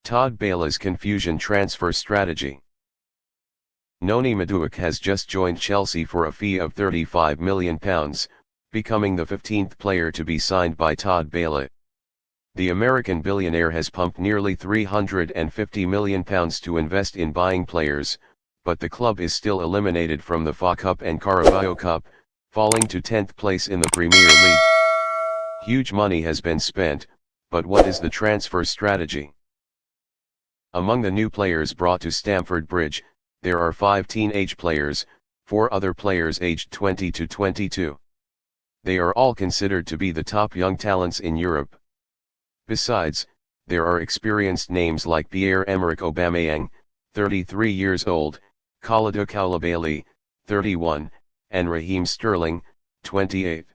Todd Boehly's confusion transfer strategy. Noni Madueke has just joined Chelsea for a fee of £35 million, becoming the 15th player to be signed by Todd Boehly. The American billionaire has pumped nearly £350 million to invest in buying players, but the club is still eliminated from the FA Cup and Carabao Cup, falling to 10th place in the Premier League. Huge money has been spent, but what is the transfer strategy? Among the new players brought to Stamford Bridge, there are 5 teenage players, 4 other players aged 20 to 22. They are all considered to be the top young talents in Europe. Besides, there are experienced names like Pierre-Emerick Aubameyang, 33 years old, Kalidou Koulibaly, 31, and Raheem Sterling, 28.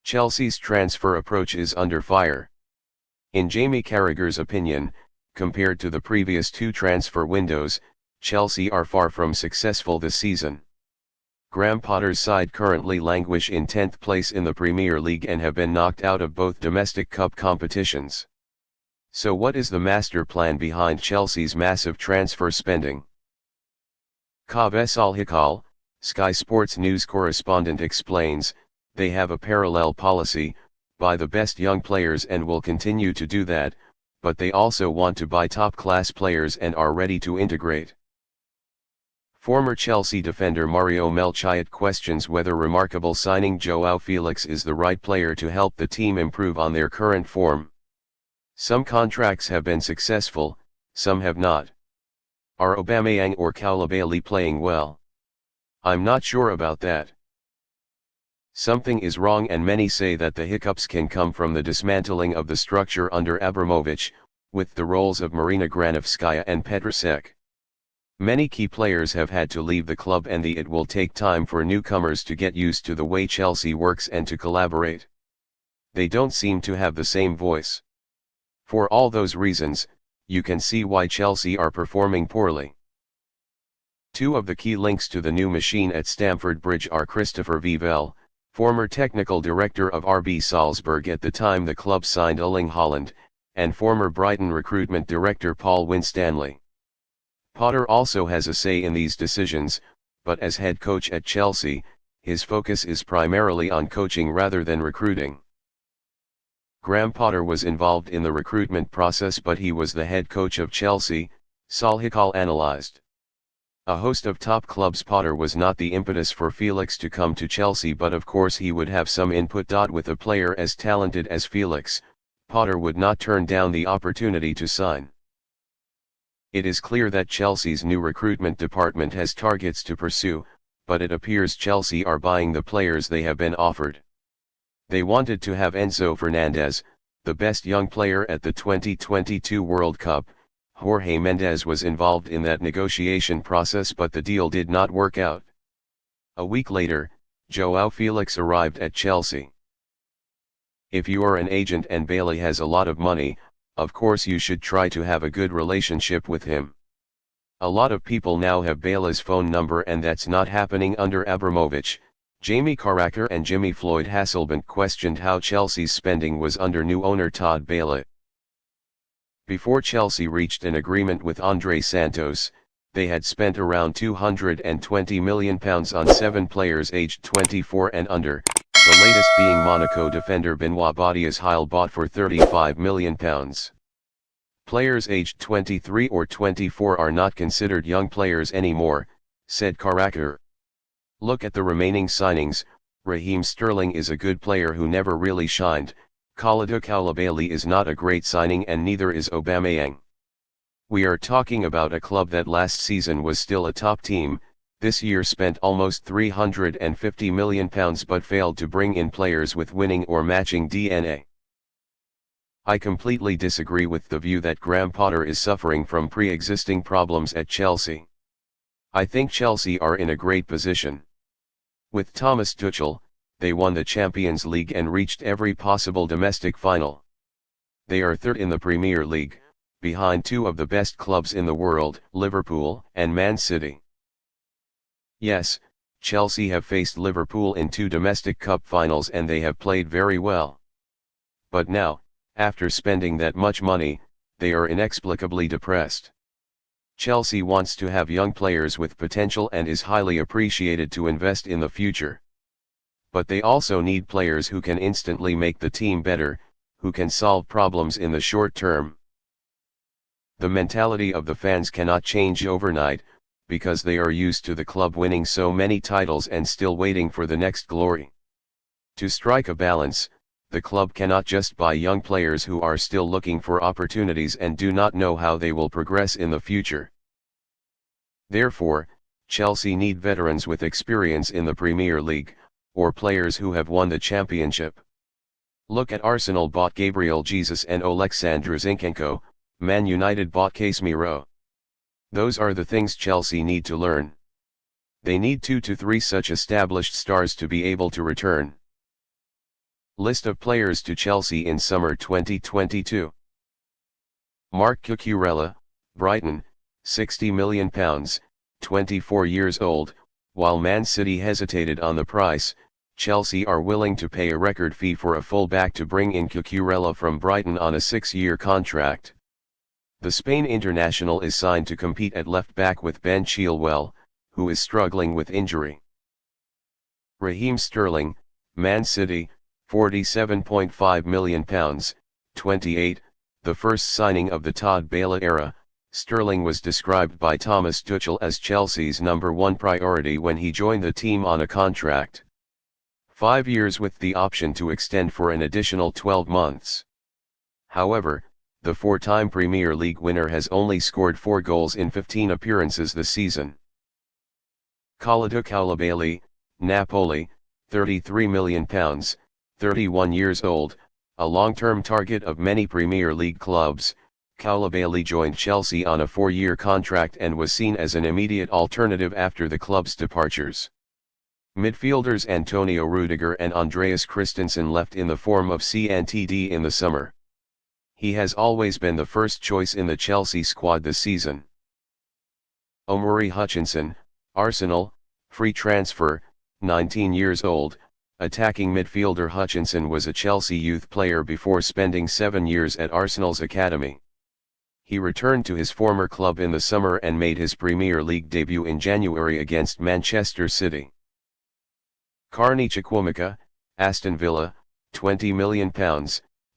Chelsea's transfer approach is under fire. In Jamie Carragher's opinion, compared to the previous 2 transfer windows, Chelsea are far from successful this season. Graham Potter's side currently languish in 10th place in the Premier League and have been knocked out of both domestic cup competitions. So what is the master plan behind Chelsea's massive transfer spending? Kaveh Al-Hikal, Sky Sports news correspondent explains, they have a parallel policy, buy the best young players and will continue to do that, but they also want to buy top-class players and are ready to integrate. Former Chelsea defender Mario Melchiot questions whether remarkable signing João Felix is the right player to help the team improve on their current form. Some contracts have been successful, some have not. Are Aubameyang or Koulibaly playing well? I'm not sure about that. Something is wrong, and many say that the hiccups can come from the dismantling of the structure under Abramovich, with the roles of Marina Granovskaya and Petrasek. Many key players have had to leave the club, and it will take time for newcomers to get used to the way Chelsea works and to collaborate. They don't seem to have the same voice. For all those reasons, you can see why Chelsea are performing poorly. 2 of the key links to the new machine at Stamford Bridge are Christopher Vivell, former technical director of RB Salzburg at the time the club signed Erling Haaland, and former Brighton recruitment director Paul Winstanley. Potter also has a say in these decisions, but as head coach at Chelsea, his focus is primarily on coaching rather than recruiting. Graham Potter was involved in the recruitment process, but he was the head coach of Chelsea, Al-Hikal analyzed. A host of top clubs. Potter was not the impetus for Felix to come to Chelsea, but of course he would have some input. With a player as talented as Felix, Potter would not turn down the opportunity to sign. It is clear that Chelsea's new recruitment department has targets to pursue, but it appears Chelsea are buying the players they have been offered. They wanted to have Enzo Fernandez, the best young player at the 2022 World Cup. Jorge Mendes was involved in that negotiation process, but the deal did not work out. A week later, João Felix arrived at Chelsea. If you are an agent and Boehly has a lot of money, of course you should try to have a good relationship with him. A lot of people now have Boehly's phone number, and that's not happening under Abramovich. Jamie Carragher and Jimmy Floyd Hasselbank questioned how Chelsea's spending was under new owner Todd Boehly. Before Chelsea reached an agreement with Andre Santos, they had spent around £220 million on 7 players aged 24 and under, the latest being Monaco defender Benoit Badiashile, bought for £35 million. Players aged 23 or 24 are not considered young players anymore, said Carragher. Look at the remaining signings. Raheem Sterling is a good player who never really shined. Kalidou Koulibaly is not a great signing, and neither is Aubameyang. We are talking about a club that last season was still a top team, this year spent almost £350 million but failed to bring in players with winning or matching DNA. I completely disagree with the view that Graham Potter is suffering from pre-existing problems at Chelsea. I think Chelsea are in a great position. With Thomas Tuchel, they won the Champions League and reached every possible domestic final. They are 3rd in the Premier League, behind 2 of the best clubs in the world, Liverpool and Man City. Yes, Chelsea have faced Liverpool in 2 domestic cup finals and they have played very well. But now, after spending that much money, they are inexplicably depressed. Chelsea wants to have young players with potential and is highly appreciated to invest in the future. But they also need players who can instantly make the team better, who can solve problems in the short term. The mentality of the fans cannot change overnight, because they are used to the club winning so many titles and still waiting for the next glory. To strike a balance, the club cannot just buy young players who are still looking for opportunities and do not know how they will progress in the future. Therefore, Chelsea need veterans with experience in the Premier League, or players who have won the championship. Look at Arsenal bought Gabriel Jesus and Oleksandr Zinchenko, Man United bought Casemiro. Those are the things Chelsea need to learn. They need 2 to 3 such established stars to be able to return. List of players to Chelsea in summer 2022. Marc Cucurella, Brighton, £60 million, 24 years old. While Man City hesitated on the price, Chelsea are willing to pay a record fee for a full-back to bring in Cucurella from Brighton on a 6-year contract. The Spain international is signed to compete at left-back with Ben Chilwell, who is struggling with injury. Raheem Sterling, Man City, £47.5 million, 28, the first signing of the Todd Boehly era. Sterling was described by Thomas Tuchel as Chelsea's #1 priority when he joined the team on a contract. 5 years with the option to extend for an additional 12 months. However, the 4-time Premier League winner has only scored 4 goals in 15 appearances this season. Kalidou Koulibaly, Napoli, £33 million, 31 years old, a long-term target of many Premier League clubs. Koulibaly joined Chelsea on a 4-year contract and was seen as an immediate alternative after the club's departures. Midfielders Antonio Rudiger and Andreas Christensen left in the form of CNTD in the summer. He has always been the first choice in the Chelsea squad this season. Omari Hutchinson, Arsenal, free transfer, 19 years old. Attacking midfielder Hutchinson was a Chelsea youth player before spending 7 years at Arsenal's academy. He returned to his former club in the summer and made his Premier League debut in January against Manchester City. Carney Chukwuemeka, Aston Villa, £20 million,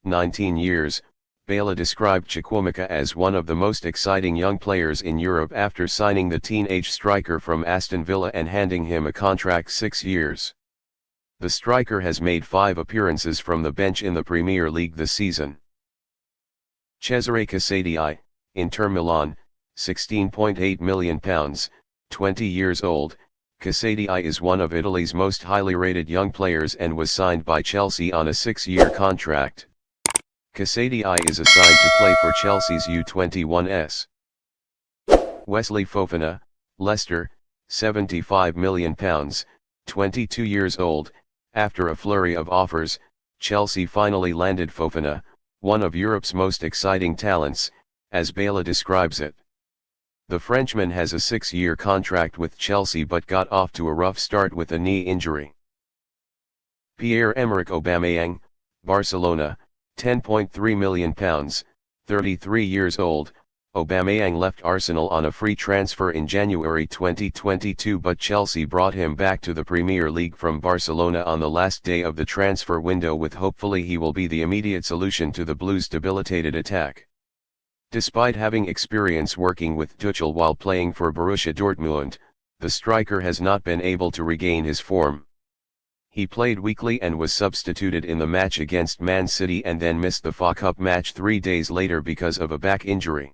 19 years. Boehly described Chukwuemeka as one of the most exciting young players in Europe after signing the teenage striker from Aston Villa and handing him a contract 6 years. The striker has made 5 appearances from the bench in the Premier League this season. Cesare Casadi, Inter Milan, £16.8 million, 20 years old. Casadi is one of Italy's most highly rated young players and was signed by Chelsea on a 6-year contract. Casadi is assigned to play for Chelsea's U21s. Wesley Fofana, Leicester, £75 million, 22 years old. After a flurry of offers, Chelsea finally landed Fofana, one of Europe's most exciting talents, as Boehly describes it. The Frenchman has a 6-year contract with Chelsea but got off to a rough start with a knee injury. Pierre-Emerick Aubameyang, Barcelona, £10.3 million, 33 years old. Aubameyang left Arsenal on a free transfer in January 2022, but Chelsea brought him back to the Premier League from Barcelona on the last day of the transfer window with hopefully he will be the immediate solution to the Blues' debilitated attack. Despite having experience working with Tuchel while playing for Borussia Dortmund, the striker has not been able to regain his form. He played weakly and was substituted in the match against Man City and then missed the FA Cup match 3 days later because of a back injury.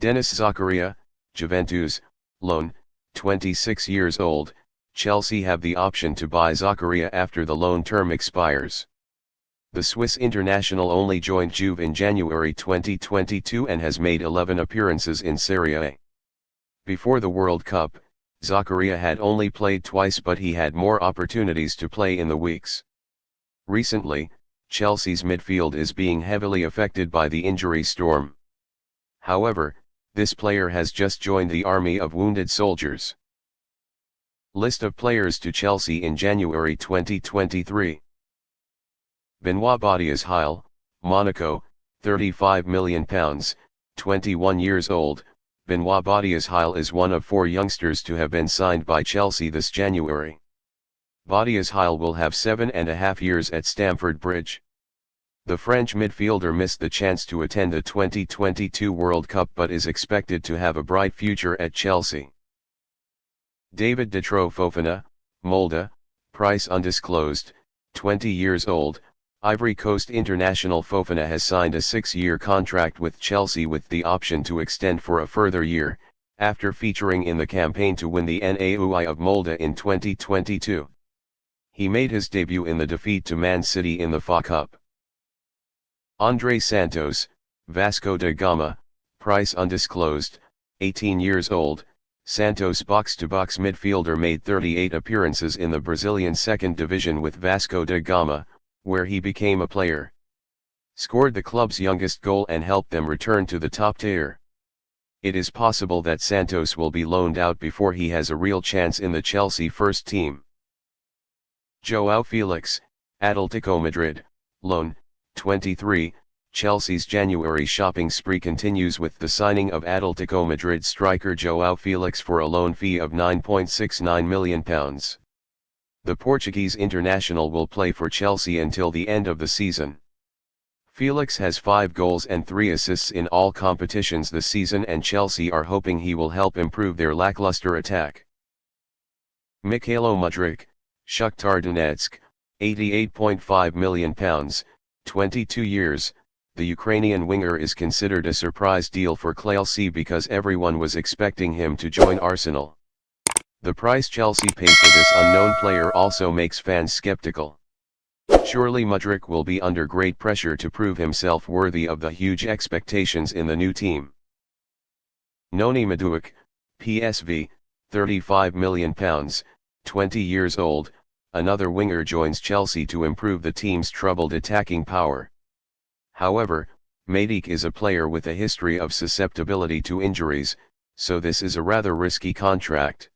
Denis Zakaria, Juventus, loan, 26 years old. Chelsea have the option to buy Zakaria after the loan term expires. The Swiss international only joined Juve in January 2022 and has made 11 appearances in Serie A. Before the World Cup, Zakaria had only played twice, but he had more opportunities to play in the weeks. Recently, Chelsea's midfield is being heavily affected by the injury storm. However, this player has just joined the army of wounded soldiers. List of players to Chelsea in January 2023. Benoit Badiashile, Monaco, £35 million, 21 years old. Benoit Badiashile is one of 4 youngsters to have been signed by Chelsea this January. Badiashile will have 7.5 years at Stamford Bridge. The French midfielder missed the chance to attend the 2022 World Cup but is expected to have a bright future at Chelsea. David Detro Fofana, Molde, price undisclosed, 20 years old. Ivory Coast international Fofana has signed a 6-year contract with Chelsea with the option to extend for a further year, after featuring in the campaign to win the NAUI of Molde in 2022. He made his debut in the defeat to Man City in the FA Cup. Andre Santos, Vasco da Gama, price undisclosed, 18 years old. Santos box-to-box midfielder made 38 appearances in the Brazilian second division with Vasco da Gama, where he became a player. Scored the club's youngest goal and helped them return to the top tier. It is possible that Santos will be loaned out before he has a real chance in the Chelsea first team. João Felix, Atlético Madrid, loan, 23. Chelsea's January shopping spree continues with the signing of Atlético Madrid striker João Felix for a loan fee of £9.69 million. The Portuguese international will play for Chelsea until the end of the season. Felix has 5 goals and 3 assists in all competitions this season, and Chelsea are hoping he will help improve their lackluster attack. Mykhailo Mudryk, Shakhtar Donetsk, £88.5 million, 22 years. The Ukrainian winger is considered a surprise deal for Chelsea because everyone was expecting him to join Arsenal. The price Chelsea paid for this unknown player also makes fans skeptical. Surely Mudryk will be under great pressure to prove himself worthy of the huge expectations in the new team. Noni Madueke, PSV, £35 million, 20 years old. Another winger joins Chelsea to improve the team's troubled attacking power. However, Madueke is a player with a history of susceptibility to injuries, so this is a rather risky contract.